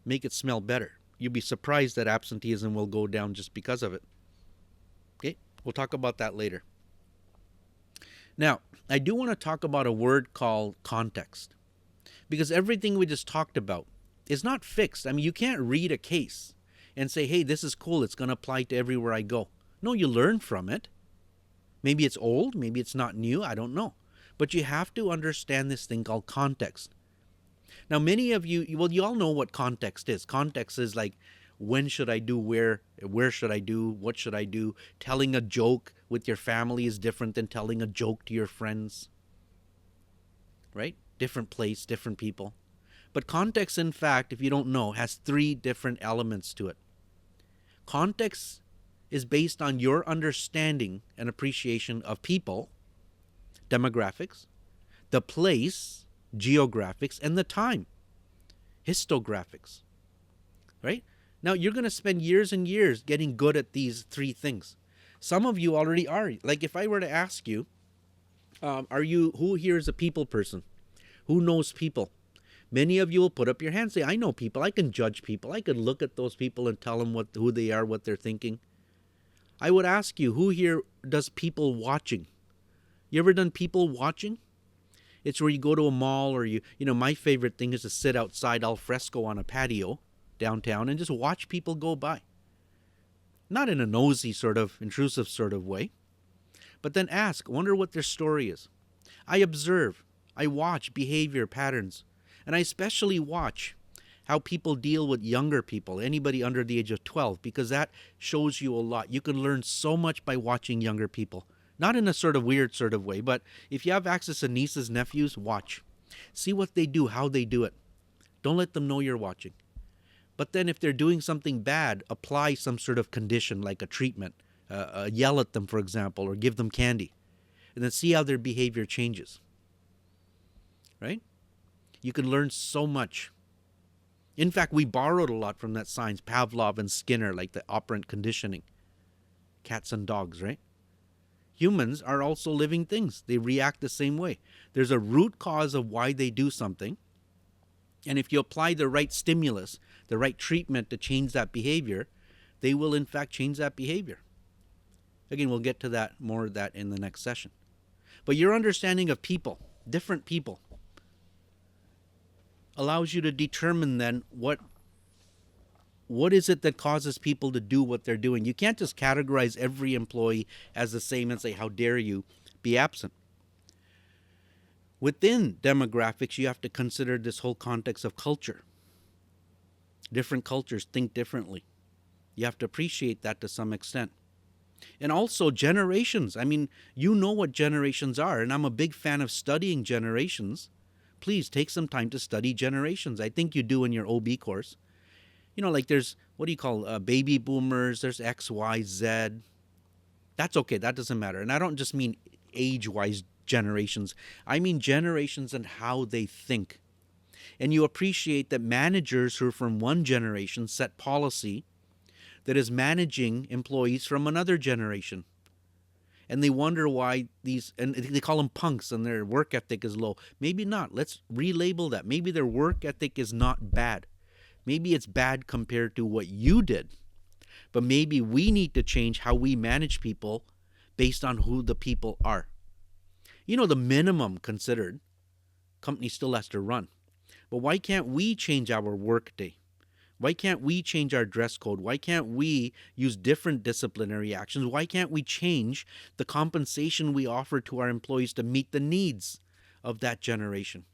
make it smell better. You'll be surprised that absenteeism will go down just because of it. Okay, we'll talk about that later. Now, I do want to talk about a word called context, because everything we just talked about is not fixed. I mean, you can't read a case and say, hey, this is cool, it's going to apply to everywhere I go. No, you learn from it. Maybe it's old, maybe it's not new, I don't know. But you have to understand this thing called context. Now, many of you, well, you all know what context is. Context is like, when should I do where should I do, what should I do? Telling a joke with your family is different than telling a joke to your friends. Right? Different place, different people. But context, in fact, if you don't know, has 3 different elements to it. Context is based on your understanding and appreciation of people, demographics, the place, geographics, and the time, histographics. right? Now you're going to spend years and years getting good at these three things. Some of you already are. Like if I were to ask you, who here is a people person? Who knows people? Many of you will put up your hand and say, I know people. I can judge people. I can look at those people and tell them who they are, what they're thinking. I would ask you, who here does people watching? You ever done people watching? It's where you go to a mall or my favorite thing is to sit outside al fresco on a patio downtown and just watch people go by. Not in a nosy sort of intrusive sort of way, but then wonder what their story is. I observe, I watch behavior patterns, and I especially watch how people deal with younger people, anybody under the age of 12, because that shows you a lot. You can learn so much by watching younger people. Not in a sort of weird sort of way, but if you have access to nieces, nephews, watch. See what they do, how they do it. Don't let them know you're watching. But then if they're doing something bad, apply some sort of condition like a treatment. Yell at them, for example, or give them candy. And then see how their behavior changes. Right? You can learn so much. In fact, we borrowed a lot from that science, Pavlov and Skinner, like the operant conditioning. Cats and dogs, right? Humans are also living things. They react the same way. There's a root cause of why they do something. And if you apply the right stimulus, the right treatment to change that behavior, they will in fact change that behavior. Again, we'll get to more of that in the next session. But your understanding of people, different people, allows you to determine then what is it that causes people to do what they're doing. You can't just categorize every employee as the same and say, how dare you be absent. Within demographics, you have to consider this whole context of culture. Different cultures think differently. You have to appreciate that to some extent. And also generations. I mean, you know what generations are, and I'm a big fan of studying generations. Please take some time to study generations. I think you do in your OB course. Like there's, what do you call, baby boomers, there's X, Y, Z. That's okay, that doesn't matter. And I don't just mean age-wise generations. I mean generations and how they think. And you appreciate that managers who are from one generation set policy that is managing employees from another generation. And they wonder why and they call them punks and their work ethic is low. Maybe not. Let's relabel that. Maybe their work ethic is not bad. Maybe it's bad compared to what you did. But maybe we need to change how we manage people based on who the people are. The minimum considered, company still has to run. But why can't we change our work day? Why can't we change our dress code? Why can't we use different disciplinary actions? Why can't we change the compensation we offer to our employees to meet the needs of that generation?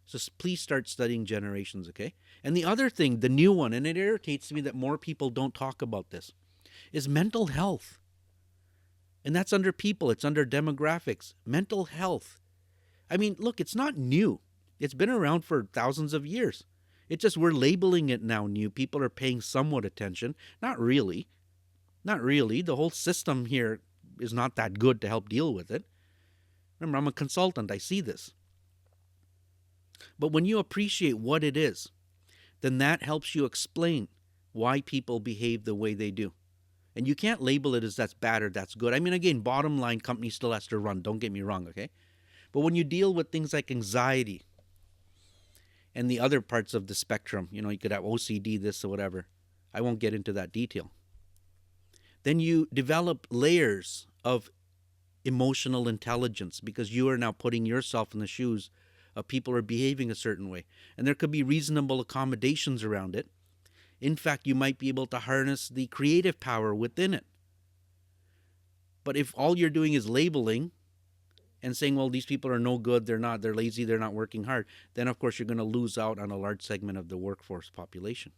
So please start studying generations, okay? And the other thing, the new one, and it irritates me that more people don't talk about this, is mental health. And that's under people, it's under demographics. Mental health. I mean, look, it's not new. It's been around for thousands of years. It's just we're labeling it now new. People are paying somewhat attention. Not really. Not really. The whole system here is not that good to help deal with it. Remember, I'm a consultant. I see this. But when you appreciate what it is, then that helps you explain why people behave the way they do. And you can't label it as that's bad or that's good. I mean, again, bottom line, company still has to run. Don't get me wrong, okay? But when you deal with things like anxiety and the other parts of the spectrum, you could have OCD, this or whatever. I won't get into that detail. Then you develop layers of emotional intelligence because you are now putting yourself in the shoes of people who are behaving a certain way. And there could be reasonable accommodations around it. In fact, you might be able to harness the creative power within it. But if all you're doing is labeling and saying, well, these people are no good, they're lazy, they're not working hard, then of course you're going to lose out on a large segment of the workforce population.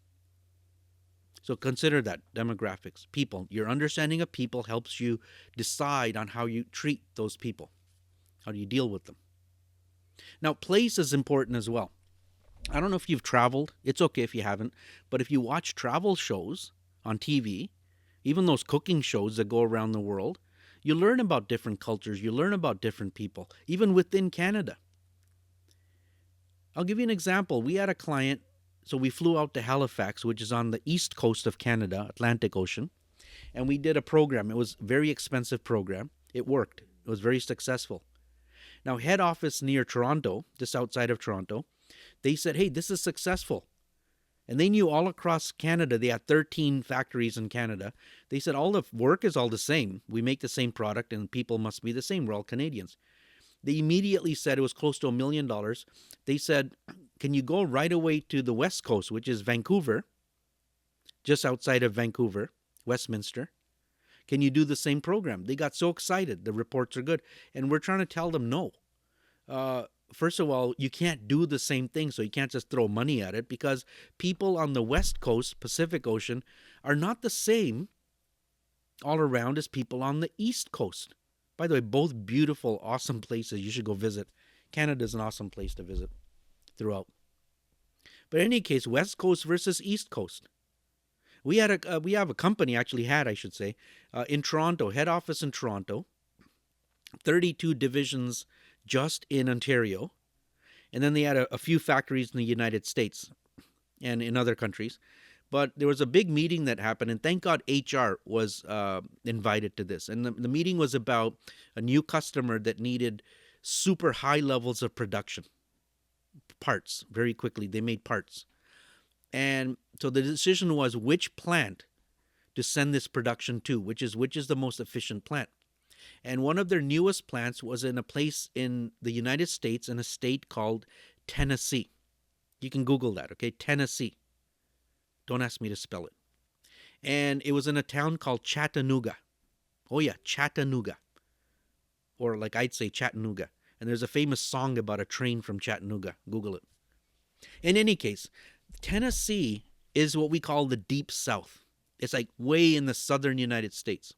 So consider that, demographics, people. Your understanding of people helps you decide on how you treat those people. How do you deal with them? Now, place is important as well. I don't know if you've traveled. It's okay if you haven't. But if you watch travel shows on TV, even those cooking shows that go around the world, you learn about different cultures. You learn about different people, even within Canada. I'll give you an example. We had a client So we flew out to Halifax, which is on the east coast of Canada, Atlantic Ocean, and we did a program. It was a very expensive program. It worked. It was very successful. Now, head office near Toronto, just outside of Toronto, they said, hey, this is successful. And they knew all across Canada, they had 13 factories in Canada. They said all the work is all the same. We make the same product and people must be the same. We're all Canadians. They immediately said it was close to $1 million. They said, can you go right away to the West Coast, which is Vancouver, just outside of Vancouver, Westminster? Can you do the same program? They got so excited. The reports are good. And we're trying to tell them no. First of all, you can't do the same thing, so you can't just throw money at it, because people on the West Coast, Pacific Ocean, are not the same all around as people on the East Coast. By the way, both beautiful, awesome places you should go visit. Canada's an awesome place to visit throughout. But in any case, West Coast versus East Coast. We have a company, I should say, in Toronto, head office in Toronto, 32 divisions just in Ontario, and then they had a few factories in the United States and in other countries. But there was a big meeting that happened, and thank God HR was invited to this. And the meeting was about a new customer that needed super high levels of production, parts, very quickly. They made parts. And so the decision was which plant to send this production to, which is the most efficient plant. And one of their newest plants was in a place in the United States, in a state called Tennessee. You can Google that, okay? Tennessee. Don't ask me to spell it. And it was in a town called Chattanooga. Oh yeah, Chattanooga. Or like I'd say Chattanooga. And there's a famous song about a train from Chattanooga. Google it. In any case, Tennessee is what we call the Deep South. It's like way in the southern United States.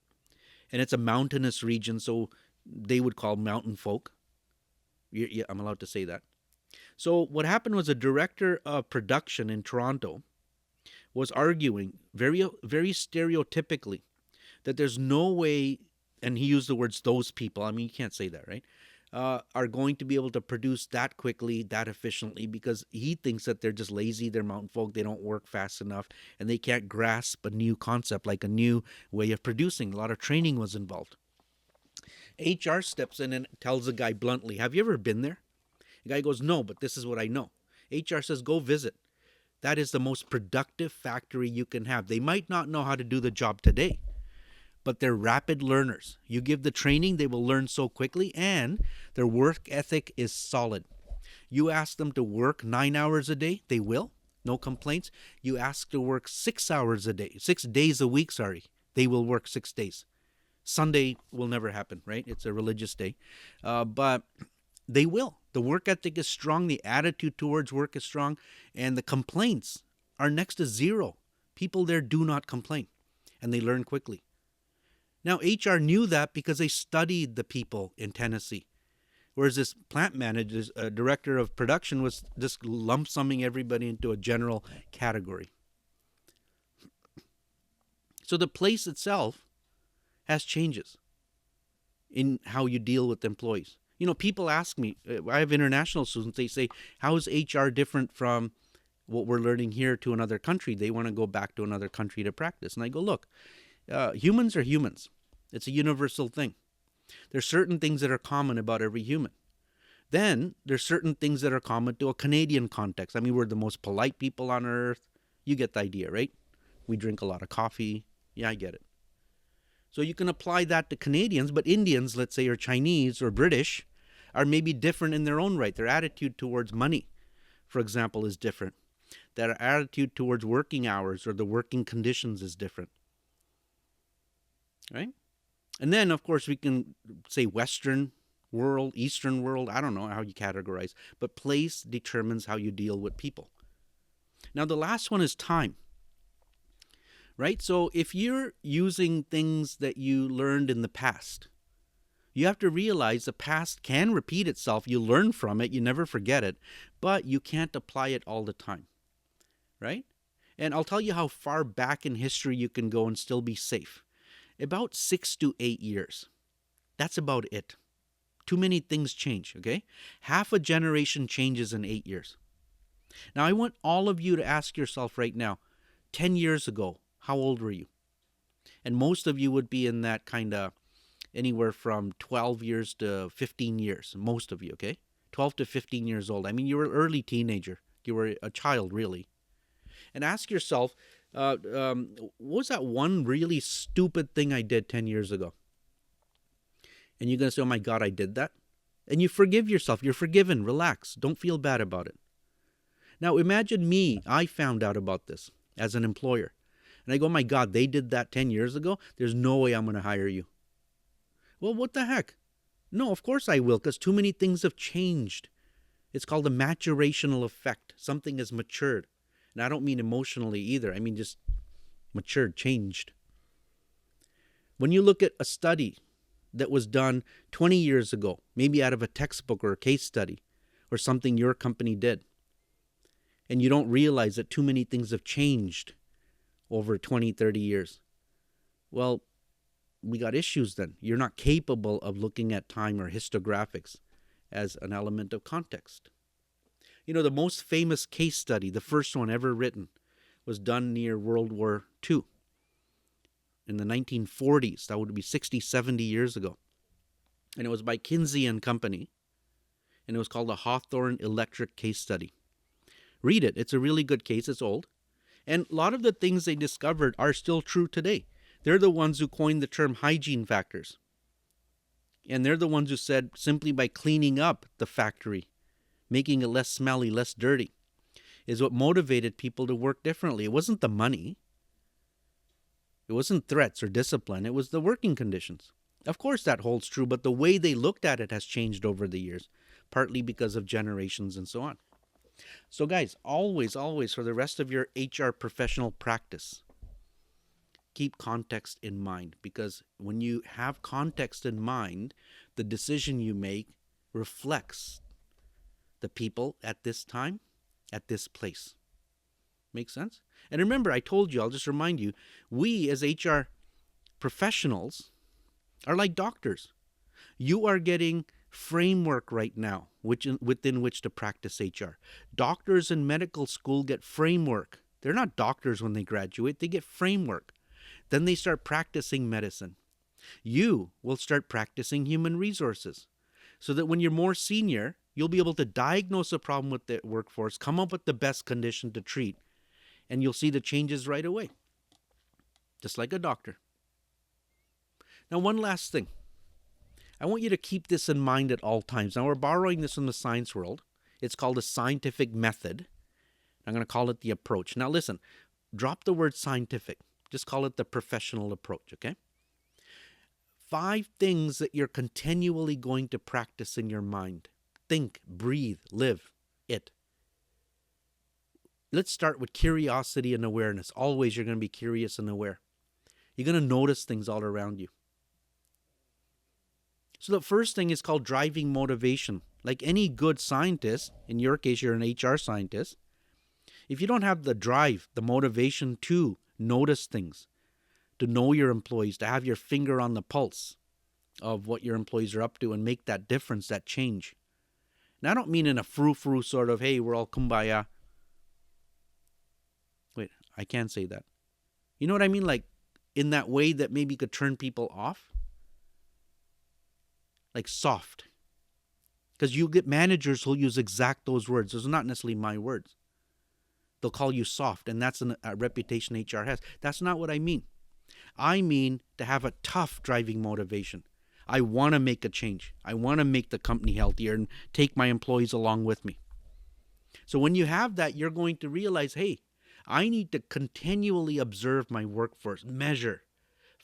And it's a mountainous region, so they would call mountain folk. Yeah, I'm allowed to say that. So what happened was a director of production in Toronto was arguing very, very stereotypically that there's no way, and he used the words those people, I mean, you can't say that, right? Are going to be able to produce that quickly, that efficiently, because he thinks that they're just lazy, they're mountain folk, they don't work fast enough, and they can't grasp a new concept, like a new way of producing. A lot of training was involved. HR steps in and tells the guy bluntly, have you ever been there? The guy goes, no, but this is what I know. HR says, go visit. That is the most productive factory you can have. They might not know how to do the job today, but they're rapid learners. You give the training, they will learn so quickly, and their work ethic is solid. You ask them to work 9 hours a day, they will. No complaints. You ask to work 6 hours a day, 6 days a week, they will work 6 days. Sunday will never happen, right? It's a religious day. But they will. The work ethic is strong, the attitude towards work is strong, and the complaints are next to zero. People there do not complain, and they learn quickly. Now, HR knew that because they studied the people in Tennessee, whereas this plant manager, director of production, was just lump summing everybody into a general category. So the place itself has changes in how you deal with employees. You know, people ask me, I have international students, they say, how is HR different from what we're learning here to another country? They want to go back to another country to practice. And I go, look, humans are humans. It's a universal thing. There's certain things that are common about every human. Then there's certain things that are common to a Canadian context. I mean, we're the most polite people on earth. You get the idea, right? We drink a lot of coffee. Yeah, I get it. So you can apply that to Canadians, but Indians, let's say, or Chinese or British, are maybe different in their own right. Their attitude towards money, for example, is different. Their attitude towards working hours or the working conditions is different. Right? And then, of course, we can say Western world, Eastern world, I don't know how you categorize, but place determines how you deal with people. Now, the last one is time. Right? So if you're using things that you learned in the past, you have to realize the past can repeat itself. You learn from it. You never forget it. But you can't apply it all the time. Right? And I'll tell you how far back in history you can go and still be safe. About 6 to 8 years. That's about it. Too many things change, okay? Half a generation changes in 8 years. Now, I want all of you to ask yourself right now, 10 years ago, how old were you? And most of you would be in that kind of anywhere from 12 years to 15 years, most of you, okay? 12 to 15 years old. I mean, you were an early teenager. You were a child, really. And ask yourself, what was that one really stupid thing I did 10 years ago? And you're going to say, oh my God, I did that? And you forgive yourself. You're forgiven. Relax. Don't feel bad about it. Now, imagine me. I found out about this as an employer. And I go, oh my God, they did that 10 years ago? There's no way I'm going to hire you. Well, what the heck? No, of course I will, because too many things have changed. It's called a maturational effect. Something has matured. And I don't mean emotionally either. I mean just matured, changed. When you look at a study that was done 20 years ago, maybe out of a textbook or a case study or something your company did, and you don't realize that too many things have changed over 20, 30 years, well, we got issues then. You're not capable of looking at time or histographics as an element of context. You know, the most famous case study, the first one ever written, was done near World War II. In the 1940s, that would be 60, 70 years ago. And it was by Kinsey and Company. And it was called the Hawthorne Electric Case Study. Read it. It's a really good case. It's old. And a lot of the things they discovered are still true today. They're the ones who coined the term hygiene factors. And they're the ones who said simply by cleaning up the factory, making it less smelly, less dirty, is what motivated people to work differently. It wasn't the money. It wasn't threats or discipline. It was the working conditions. Of course that holds true, but the way they looked at it has changed over the years, partly because of generations and so on. So guys, always, always, for the rest of your HR professional practice, keep context in mind, because when you have context in mind, the decision you make reflects the people at this time, at this place. Make sense? And remember, I told you, I'll just remind you, we as HR professionals are like doctors. You are getting framework right now within which to practice HR. Doctors in medical school get framework. They're not doctors when they graduate. They get framework. Then they start practicing medicine. You will start practicing human resources so that when you're more senior, you'll be able to diagnose a problem with the workforce, come up with the best condition to treat, and you'll see the changes right away, just like a doctor. Now, one last thing. I want you to keep this in mind at all times. Now, we're borrowing this from the science world. It's called a scientific method. I'm going to call it the approach. Now, listen, drop the word scientific. Just call it the professional approach, okay? 5 things that you're continually going to practice in your mind. Think, breathe, live it. Let's start with curiosity and awareness. Always you're going to be curious and aware. You're going to notice things all around you. So the first thing is called driving motivation. Like any good scientist, in your case you're an HR scientist, if you don't have the drive, the motivation to notice things, to know your employees, to have your finger on the pulse of what your employees are up to and make that difference, that change. And I don't mean in a frou-frou sort of, hey, we're all kumbaya. Wait, I can't say that. You know what I mean? Like in that way that maybe could turn people off. Like soft. Because you get managers who'll use exact those words. Those are not necessarily my words. They'll call you soft, and that's a reputation HR has. That's not what I mean. I mean to have a tough driving motivation. I want to make a change. I want to make the company healthier and take my employees along with me. So when you have that, you're going to realize, hey, I need to continually observe my workforce, measure,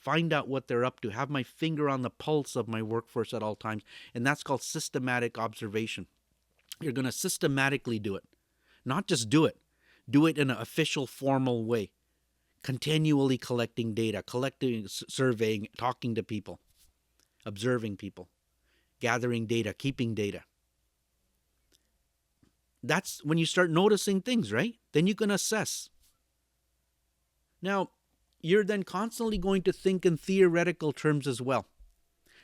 find out what they're up to, have my finger on the pulse of my workforce at all times. And that's called systematic observation. You're going to systematically do it, not just do it. Do it in an official, formal way. Continually collecting data, surveying, talking to people, observing people, gathering data, keeping data. That's when you start noticing things, right? Then you can assess. Now, you're then constantly going to think in theoretical terms as well.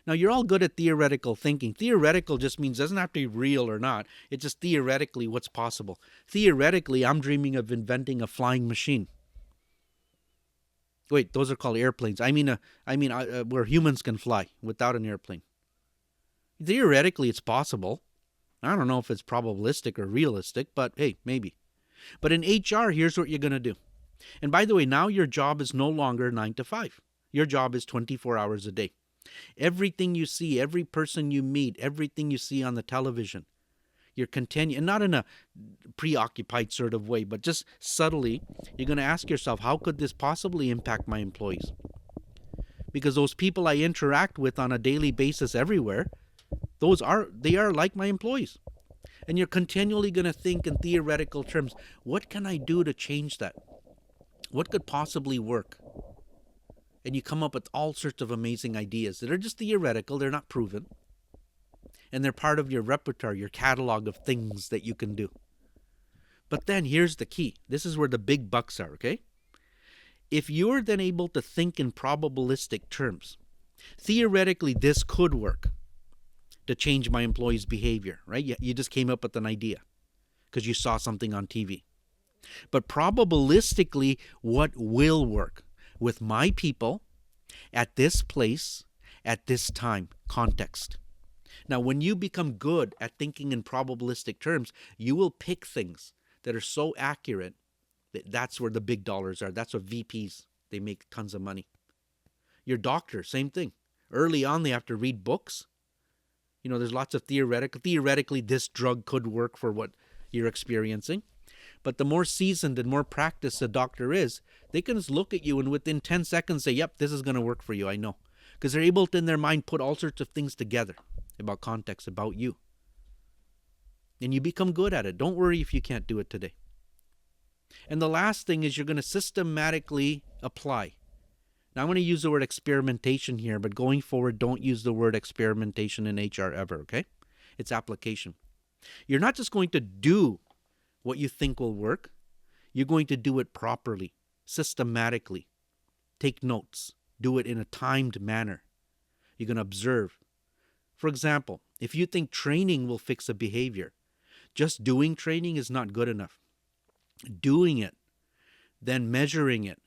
Now, you're all good at theoretical thinking. Theoretical just means doesn't have to be real or not. It's just theoretically what's possible. Theoretically, I'm dreaming of inventing a flying machine. Wait, those are called airplanes. Where humans can fly without an airplane. Theoretically, it's possible. I don't know if it's probabilistic or realistic, but hey, maybe. But in HR, here's what you're going to do. And by the way, now your job is no longer 9 to 5. Your job is 24 hours a day. Everything you see, every person you meet, everything you see on the television, you're continuing, not in a preoccupied sort of way, but just subtly, you're going to ask yourself, how could this possibly impact my employees? Because those people I interact with on a daily basis everywhere, they are like my employees. And you're continually going to think in theoretical terms, what can I do to change that? What could possibly work? And you come up with all sorts of amazing ideas that are just theoretical, they're not proven. And they're part of your repertoire, your catalog of things that you can do. But then here's the key. This is where the big bucks are, okay? If you're then able to think in probabilistic terms, theoretically this could work to change my employees' behavior, right? You just came up with an idea because you saw something on TV. But probabilistically, what will work with my people at this place, at this time, context. Now, when you become good at thinking in probabilistic terms, you will pick things that are so accurate that that's where the big dollars are. That's what VPs, they make tons of money. Your doctor, same thing. Early on, they have to read books. There's lots of theoretically, this drug could work for what you're experiencing. But the more seasoned and more practiced a doctor is, they can just look at you and within 10 seconds say, yep, this is going to work for you, I know. Because they're able to, in their mind, put all sorts of things together about context, about you. And you become good at it. Don't worry if you can't do it today. And the last thing is you're going to systematically apply. Now, I'm going to use the word experimentation here, but going forward, don't use the word experimentation in HR ever, okay? It's application. You're not just going to do what you think will work. You're going to do it properly, systematically. Take notes. Do it in a timed manner. You're going to observe. For example, if you think training will fix a behavior, just doing training is not good enough. Doing it, then measuring it,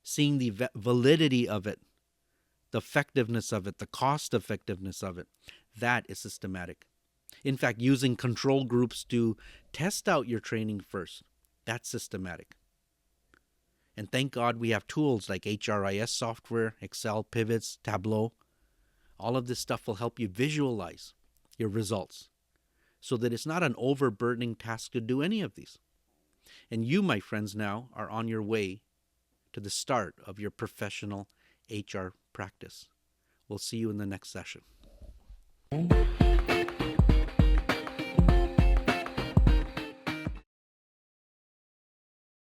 seeing the validity of it, the effectiveness of it, the cost effectiveness of it, that is systematic. In fact, using control groups to test out your training first, that's systematic. And thank God we have tools like HRIS software, Excel, pivots, Tableau. All of this stuff will help you visualize your results so that it's not an overburdening task to do any of these. And you, my friends, now are on your way to the start of your professional HR practice. We'll see you in the next session.